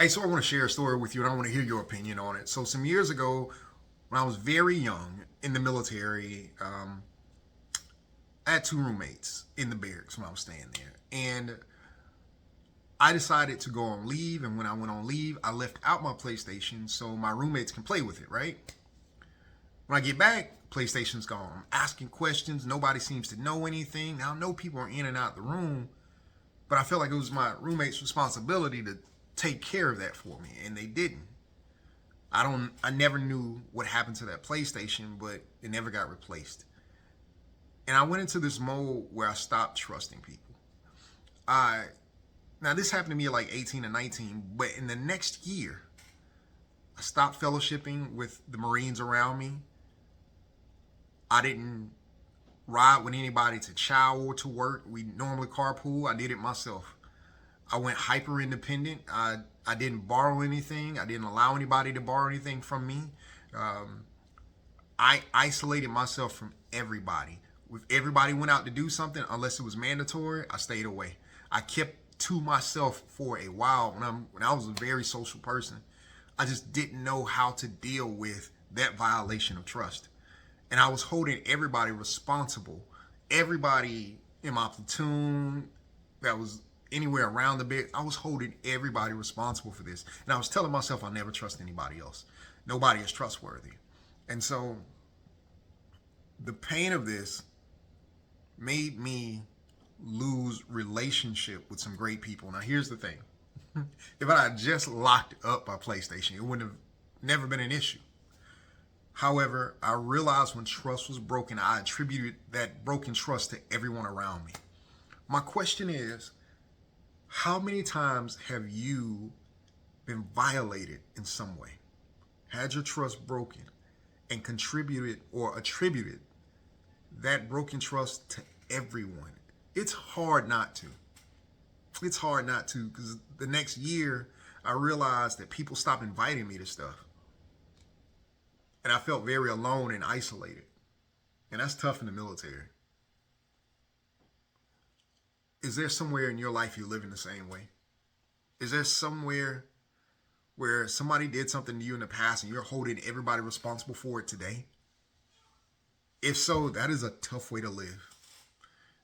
Hey, so I want to share a story with you and I want to hear your opinion on it. So, some years ago, when I was very young in the military, I had two roommates in the barracks when I was staying there. And I decided to go on leave. And when I went on leave, I left out my PlayStation so my roommates can play with it, right? When I get back, PlayStation's gone. I'm asking questions. Nobody seems to know anything. Now, I know people are in and out the room, but I felt like it was my roommate's responsibility to take care of that for me, and they didn't. I never knew what happened to that PlayStation, but it never got replaced. And I went into this mode where I stopped trusting people. I Now this happened to me at like 18 and 19, but in the next year, I stopped fellowshipping with the Marines around me. I didn't ride with anybody to chow or to work. We normally carpool. I did it myself. I went hyper independent. I didn't borrow anything. I didn't allow anybody to borrow anything from me. Um, I isolated myself from everybody. If everybody went out to do something, unless it was mandatory, I stayed away. I kept to myself for a while when I was a very social person. I just didn't know how to deal with that violation of trust. And I was holding everybody responsible. Everybody in my platoon that was anywhere around the bit, I was holding everybody responsible for this. And I was telling myself I'll never trust anybody else. Nobody is trustworthy. And so the pain of this made me lose relationship with some great people. Now here's the thing. If I had just locked up my PlayStation, it wouldn't have never been an issue. However, I realized when trust was broken, I attributed that broken trust to everyone around me. My question is, how many times have you been violated in some way, had your trust broken, and contributed or attributed that broken trust to everyone? It's hard not to. It's hard not to, because the next year I realized that people stopped inviting me to stuff. And I felt very alone and isolated. And that's tough in the military. Is there somewhere in your life you live in the same way? Is there somewhere where somebody did something to you in the past and you're holding everybody responsible for it today? If so, that is a tough way to live.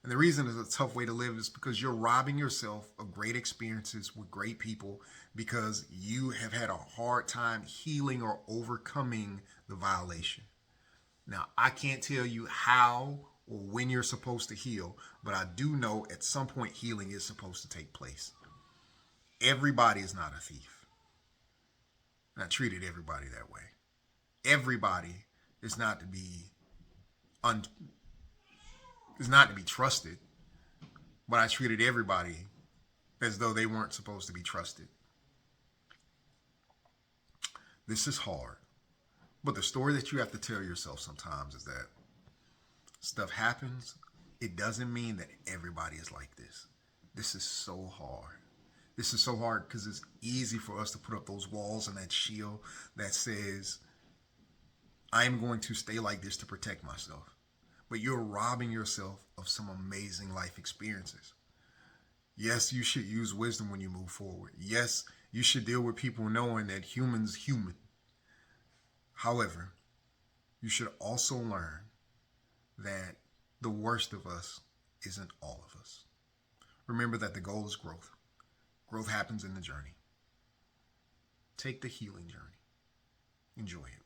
And the reason it's a tough way to live is because you're robbing yourself of great experiences with great people because you have had a hard time healing or overcoming the violation. Now, I can't tell you how or when you're supposed to heal, but I do know at some point healing is supposed to take place. Everybody is not a thief. And I treated everybody that way. Everybody is not to be un- is not to be trusted, but I treated everybody as though they weren't supposed to be trusted. This is hard. But the story that you have to tell yourself sometimes is that stuff happens. It doesn't mean that everybody is like this. This is so hard. This is so hard because it's easy for us to put up those walls and that shield that says, I'm going to stay like this to protect myself. But you're robbing yourself of some amazing life experiences. Yes, you should use wisdom when you move forward. Yes, you should deal with people knowing that humans human. However, you should also learn that the worst of us isn't all of us. Remember that the goal is growth. Growth happens in the journey. Take the healing journey. Enjoy it.